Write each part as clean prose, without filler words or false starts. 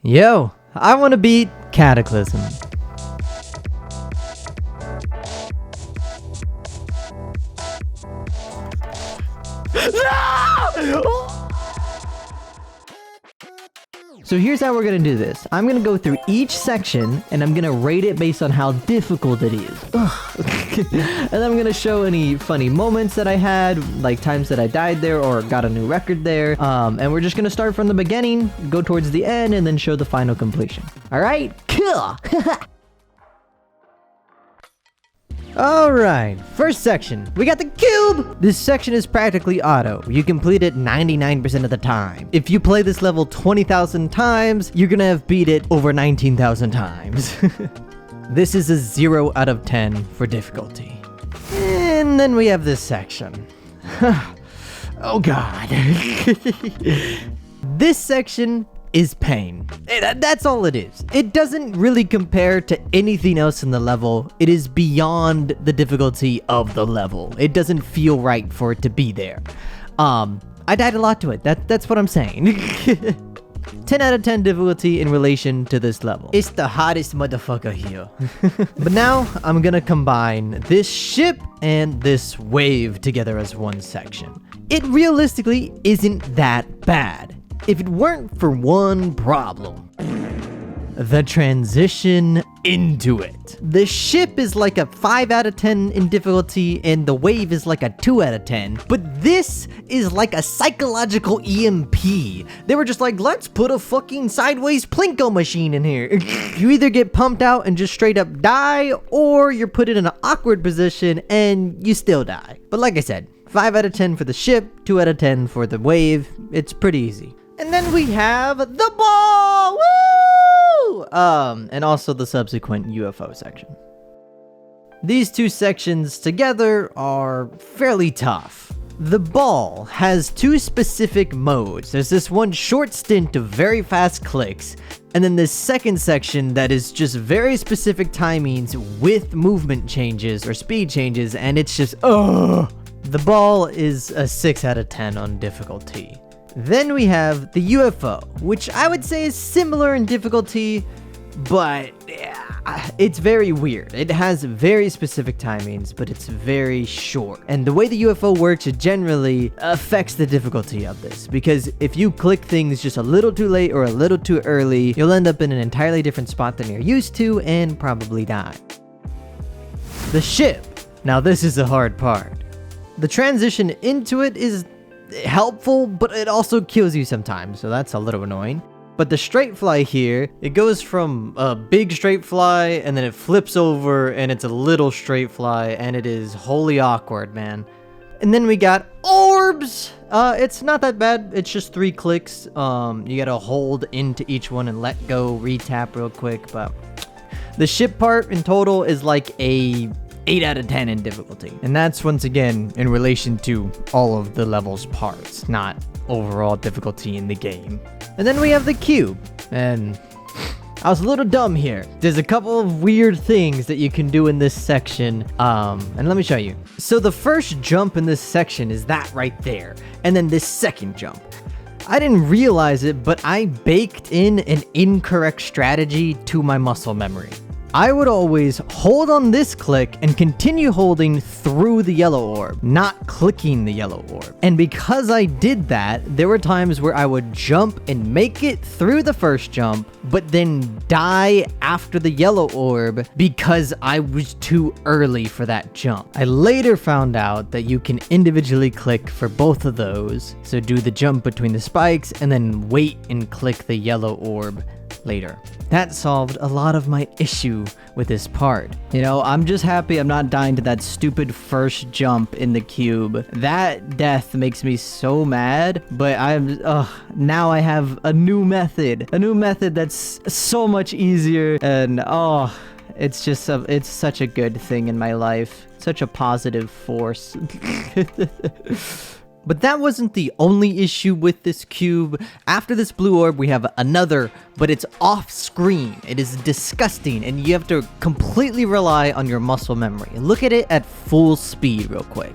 Yo, I want to beat Cataclysm. So here's how we're gonna do this. I'm gonna go through each section and I'm gonna rate it based on how difficult it is. And then I'm gonna show any funny moments that I had, like times that I died there or got a new record there. And we're just gonna start from the beginning, go towards the end, and then show the final completion. All right, cool. Alright, first section, we got the cube! This section is practically auto. You complete it 99% of the time. If you play this level 20,000 times, you're gonna have beat it over 19,000 times. This is a 0 out of 10 for difficulty. And then we have this section. Oh god. This section is pain. That's all it is. It doesn't really compare to anything else in the level. It is beyond the difficulty of the level. It doesn't feel right for it to be there. I died a lot to it. That's what I'm saying. 10 out of 10 difficulty in relation to this level. It's the hottest motherfucker here. But now I'm gonna combine this ship and this wave together as one section. It realistically isn't that bad if it weren't for one problem. The transition into it. The ship is like a 5 out of 10 in difficulty and the wave is like a 2 out of 10. But this is like a psychological EMP. They were just like, let's put a fucking sideways Plinko machine in here. You either get pumped out and just straight up die, or you're put in an awkward position and you still die. But like I said, 5 out of 10 for the ship, 2 out of 10 for the wave. It's pretty easy. And then we have the ball! Woo! And also the subsequent UFO section. These two sections together are fairly tough. The ball has two specific modes. There's this one short stint of very fast clicks, and then this second section that is just very specific timings with movement changes or speed changes, and it's just, ugh! The ball is a 6 out of 10 on difficulty. Then we have the UFO, which I would say is similar in difficulty, but it's very weird. It has very specific timings, but it's very short. And the way the UFO works, it generally affects the difficulty of this, because if you click things just a little too late or a little too early, you'll end up in an entirely different spot than you're used to and probably die. The ship. Now this is the hard part. The transition into it is helpful, but it also kills you sometimes, so that's a little annoying. But the straight fly here, it goes from a big straight fly and then it flips over and it's a little straight fly, and it is wholly awkward, man. And then we got orbs. It's not that bad. It's just 3 clicks. You gotta hold into each one and let go, retap real quick. But the ship part in total is like a 8 out of 10 in difficulty. And that's once again in relation to all of the level's parts, not overall difficulty in the game. And then we have the cube. And I was a little dumb here. There's a couple of weird things that you can do in this section. And let me show you. So the first jump in this section is that right there. And then this second jump. I didn't realize it, but I baked in an incorrect strategy to my muscle memory. I would always hold on this click and continue holding through the yellow orb, not clicking the yellow orb. And because I did that, there were times where I would jump and make it through the first jump, but then die after the yellow orb because I was too early for that jump. I later found out that you can individually click for both of those. So do the jump between the spikes and then wait and click the yellow orb later. That solved a lot of my issue with this part. You know, I'm just happy I'm not dying to that stupid first jump in the cube. That death makes me so mad, but now I have a new method that's so much easier, and it's just it's such a good thing in my life, such a positive force. But that wasn't the only issue with this cube. After this blue orb, we have another, but it's off screen. It is disgusting, and you have to completely rely on your muscle memory. Look at it at full speed real quick.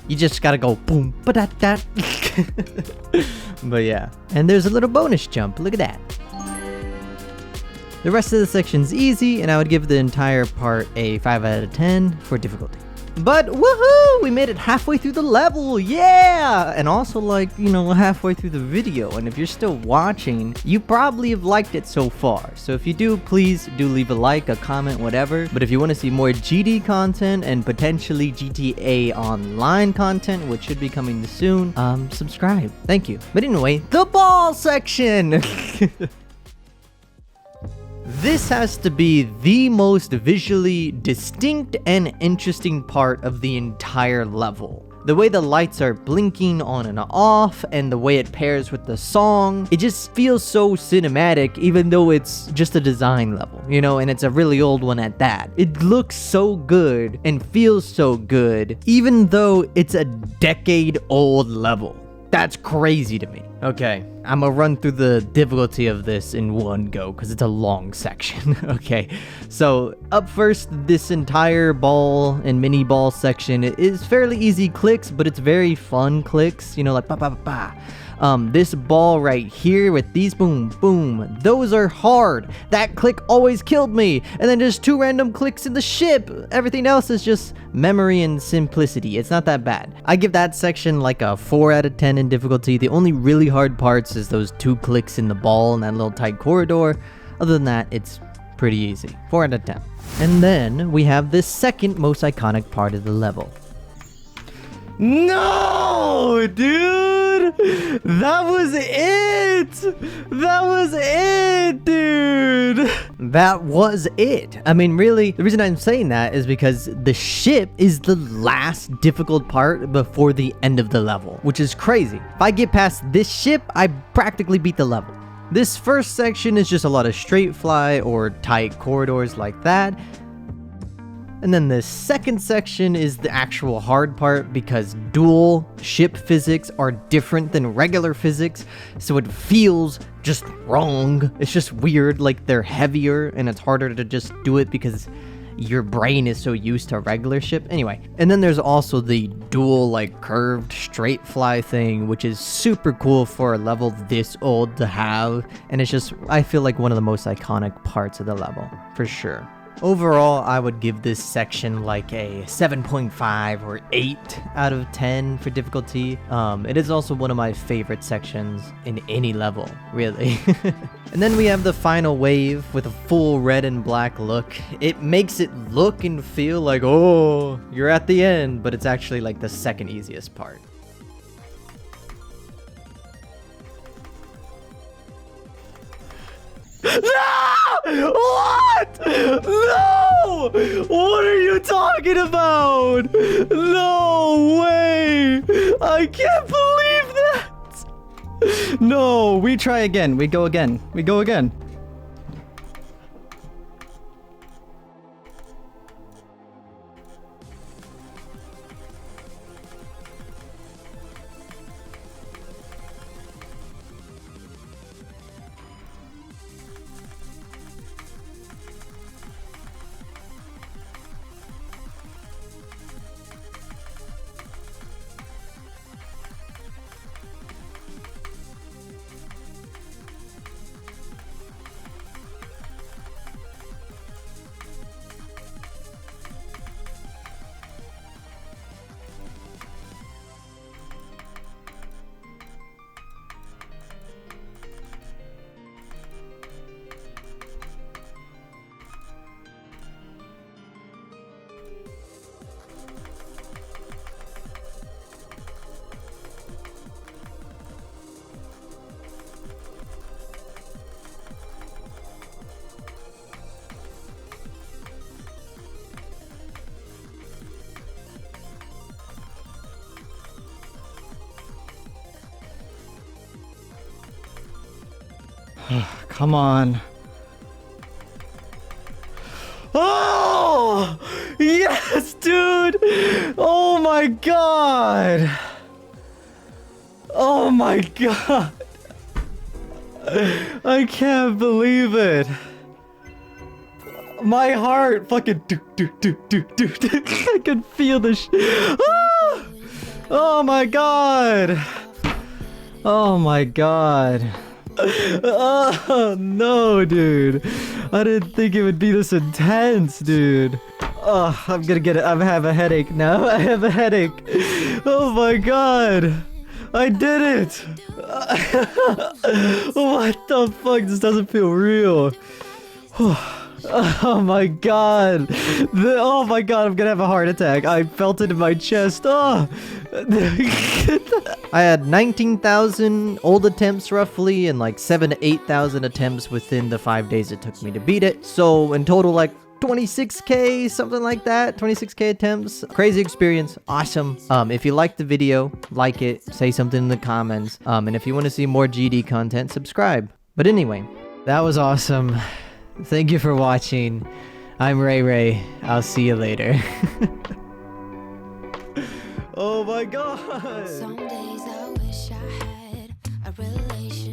You just gotta go boom, ba-da-da. But yeah. And there's a little bonus jump. Look at that. The rest of the section's easy, and I would give the entire part a 5 out of 10 for difficulty. But woohoo! We made it halfway through the level, yeah! And also, like, you know, halfway through the video. And if you're still watching, you probably have liked it so far. So if you do, please do leave a like, a comment, whatever. But if you want to see more GD content and potentially GTA Online content, which should be coming soon, subscribe. Thank you. But anyway, the ball section! This has to be the most visually distinct and interesting part of the entire level. The way the lights are blinking on and off, and the way it pairs with the song, it just feels so cinematic, even though it's just a design level, you know, and it's a really old one at that. It looks so good and feels so good, even though it's a decade-old level. That's crazy to me. Okay, I'm gonna run through the difficulty of this in one go because it's a long section. Okay, so up first, this entire ball and mini ball section is fairly easy clicks, but it's very fun clicks, you know, like ba ba ba ba. This ball right here with these boom, boom, those are hard. That click always killed me. And then just 2 random clicks in the ship. Everything else is just memory and simplicity. It's not that bad. I give that section like a 4 out of 10 in difficulty. The only really hard parts is those 2 clicks in the ball and that little tight corridor. Other than that, it's pretty easy. 4 out of 10. And then we have the second most iconic part of the level. No, dude! That was it! That was it, dude! That was it. I mean, really, the reason I'm saying that is because the ship is the last difficult part before the end of the level, which is crazy. If I get past this ship, I practically beat the level. This first section is just a lot of straight fly or tight corridors like that. And then the second section is the actual hard part because dual ship physics are different than regular physics, so it feels just wrong. It's just weird, like they're heavier and it's harder to just do it because your brain is so used to regular ship. Anyway, and then there's also the dual like curved straight fly thing, which is super cool for a level this old to have, and it's just, I feel like one of the most iconic parts of the level, for sure. Overall, I would give this section like a 7.5 or 8 out of 10 for difficulty. It is also one of my favorite sections in any level, really. And then we have the final wave with a full red and black look. It makes it look and feel like, oh, you're at the end, but it's actually like the second easiest part. No! What? No! What are you talking about? No way! I can't believe that! No, we try again. We go again. We go again. Come on. Oh! Yes, dude! Oh my god! Oh my god! I can't believe it! My heart fucking do. I can feel the Oh my god! Oh my god. Oh no, dude. I didn't think it would be this intense, dude. Oh, I'm gonna get it. I have a headache now. I have a headache. Oh my god. I did it. What the fuck? This doesn't feel real. Oh my god. Oh my god, I'm gonna have a heart attack. I felt it in my chest. Oh. I had 19,000 old attempts roughly and like 7,000 to 8,000 attempts within the 5 days it took me to beat it. So in total like 26k, something like that, 26k attempts. Crazy experience, awesome. If you liked the video, like it, say something in the comments. And if you want to see more GD content, subscribe. But anyway, That was awesome. thank you for watching. I'm ReiRay. I'll see you later. Oh my god. Some days I wish I had a relationship.